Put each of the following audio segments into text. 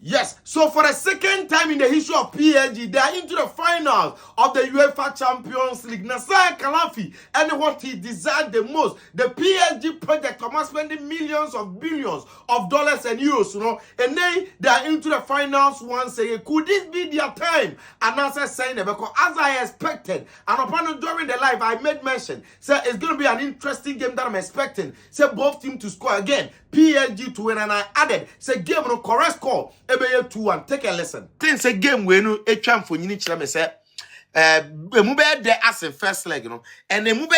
Yes, so for the second time in the history of PSG, they are into the finals of the UEFA Champions League. Nasser Khelaïfi, and what he desired the most, the PSG project, spending millions of billions of dollars and euros, and then they are into the finals once again. Could this be their time? And answer saying it because as I expected, and upon during the live, I made mention, say it's going to be an interesting game that I'm expecting. Say both teams to score again, PSG to win, and I added, say game no correct score. 2-1. Take a lesson. Things a game we no a champ for you need to say move there as a first leg, and the move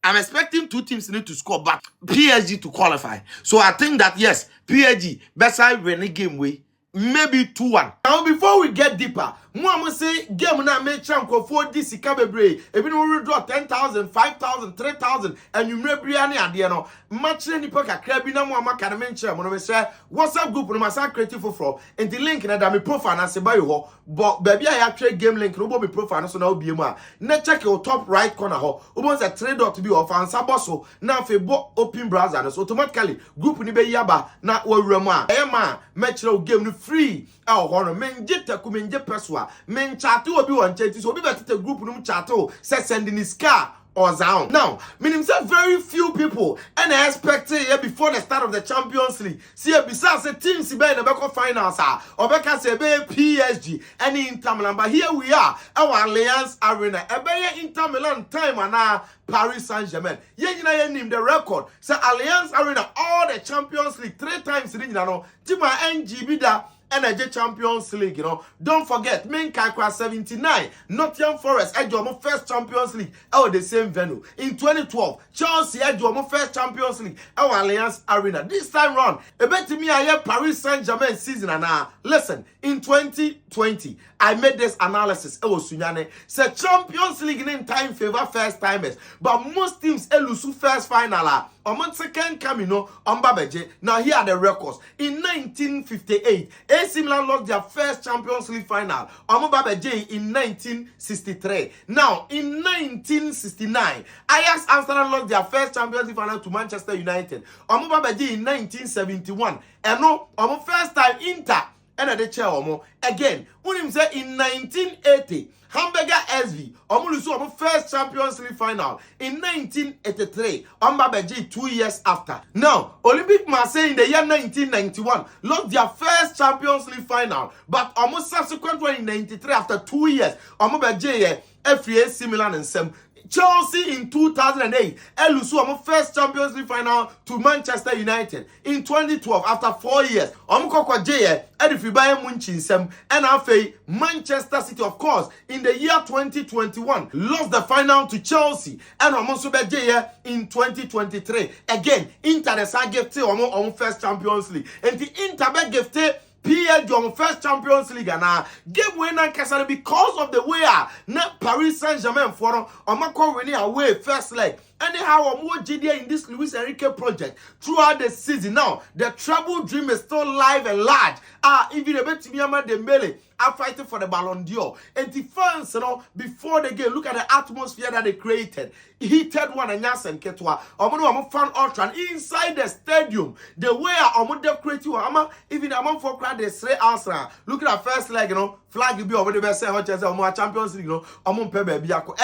I'm expecting two teams need to score, but PSG to qualify. So I think that yes, PSG better win the game way. Maybe 2-1. Now before we get deeper, Mama say game na make champ for this Ikabebre. If you withdraw 10,000, 5,000, 3,000, and you may be any idea no. Match any poker crabby na Mama can mention. When we say WhatsApp group no masa creative for and the link na me profile na se buy ho. But baby I trade game link no be profile so na be ma. Na check your top right corner ho. Ubon say trade dot be off and saboso na Facebook open browser so automatically group ni be yaba na wawura ma. E ma match game no free. Oh, hono men jeta ku men je peswa men chat obi won chat so obi betete group no chat say sending his car or down. Now, meaning say very few people and I expected here before the start of the Champions League. See besides the teams be in the back of finals or back say be PSG and Inter Milan, but here we are our Alliance Arena. Ebe Inter Milan time and Paris Saint-Germain. You name the record. Say Alliance Arena all the Champions League 3 times in no. Tima NGB da Energy Champions League, Don't forget, main Kakwa 79, Nottingham Forest, Edgeworm first Champions League, the same venue. In 2012, Chelsea, Edgeworm first Champions League, Alliance Arena. This time round, a bet to me, I have Paris Saint-Germain season and listen, in 2020, I made this analysis. Sunyane said Champions League in time favor first timers, but most teams lose first final. On second coming, on Babeje. Now here are the records. In 1958, AC Milan lost their first Champions League final. On Babeje in 1963. Now in 1969, Ajax Amsterdam lost their first Champions League final to Manchester United. On Babeje in 1971. And no, on first time Inter. And at the chair again, when him say in 1980, Hamburger SV, lose first Champions League final in 1983, Babeji 2 years after. Now, Olympic Marseille in the year 1991 lost their first Champions League final, but almost subsequent one in 93 after 2 years, Babeji FA Milan and Sem. Chelsea in 2008, Elusu first Champions League final to Manchester United in 2012 after 4 years. Omukokwa Jeye Edifibaye Munchinsem and Afe Manchester City, of course, in the year 2021 lost the final to Chelsea and Omonsobe Jeye in 2023. Again, Inter the side gave on first Champions League and the Inter gave PSG on first Champions League and game winner Castle because of the way not Paris Saint-Germain for Omako winning away first leg. Anyhow, more GDA in this Luis Enrique project throughout the season. Now, the treble dream is still live and large. Even a bit to Dembele are fighting for the Ballon d'Or. And the fans, before the game, look at the atmosphere that they created. Heated one and Yasen Ketwa. I'm fan ultra inside the stadium. The way I'm decorating, even among for crowd they say Arsenal. Look at the first leg, flag will be over the best Champions League,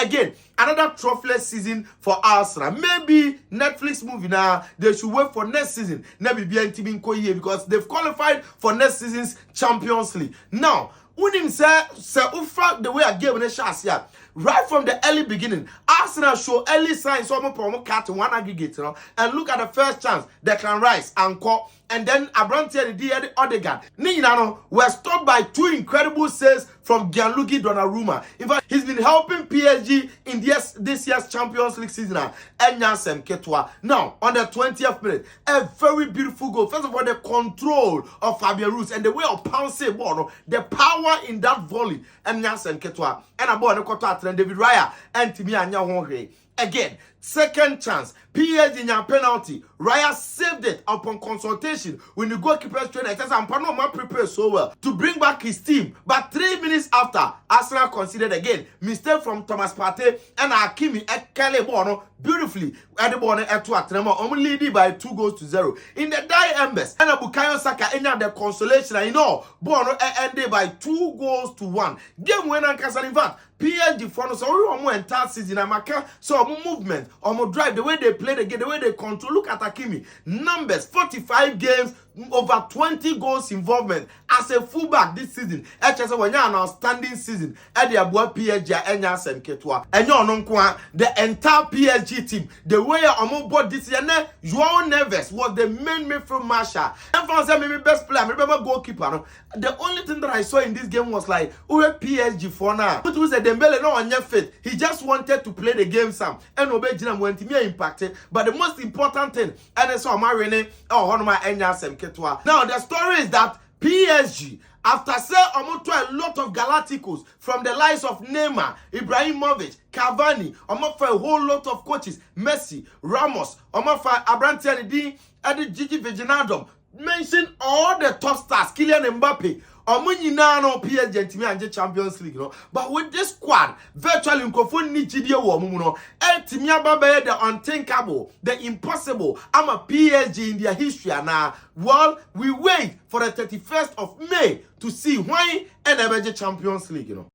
again, another trophyless season for Arsenal. Maybe Netflix movie now, they should wait for next season. Maybe BNTB because they've qualified for next season's Champions League. Now, when him say the way I gave him a chance here. Right from the early beginning, Arsenal show early signs of a cat one aggregate, and look at the first chance, Declan Rice and call, and then Abrantia the Odegaard. Ninano were stopped by 2 incredible saves from Gianluigi Donnarumma. In fact, he's been helping PSG in this year's Champions League season. And Yansem Ketwa. Now, on the 20th minute, a very beautiful goal. First of all, the control of Fabian Ruiz and the way of pouncing ball, the power in that volley. And Yansem Ketwa. And a ball and David Raya and Timmy Anya. Again, second chance. PSG in penalty. Raya saved it upon consultation with the goalkeeper's trainer. It says, I'm not prepared so well to bring back his team. But 3 minutes after, Arsenal considered again. Mistake from Thomas Partey and Hakimi Ekele Bono beautifully at the Bono at Tremor, only leading by 2-0. In the die embers, and Bukayo Saka ended the consolation. I know Bono ended by 2-1. Game winner, in fact, PSG for us, or entire season, Amaka, so movement, or drive, the way they play the game, the way they control. Look at Hakimi. Numbers, 45 games, over 20 goals involvement as a fullback this season. HS when you're an outstanding season. At the Abua PSG and Yasen Ketua. And you're non the entire PSG team. The way I'm board this year, Joao Neves was the main midfield marshal. And for maybe best player, I remember goalkeeper. The only thing that I saw in this game was like, who PSG for now? But was a Dembele no on your fit. He just wanted to play the game some. And Obey Jinam went to me impacted. But the most important thing, and I saw Marine or one of my Yasen Ketua. Now the story is that PSG, after say almost a lot of Galacticos from the likes of Neymar, Ibrahimovic, Cavani, almost for a whole lot of coaches, Messi, Ramos, almost for Abrante Di, and Gigi Viginaldum, mention all the top stars, Kylian Mbappe. No PSG and Champions League, no. But with this squad, virtually Nkofo Nichidia Womuno, Timia Babe, the unthinkable, the impossible. I'm a PSG in their history now. Well, we wait for the 31st of May to see why and Champions League,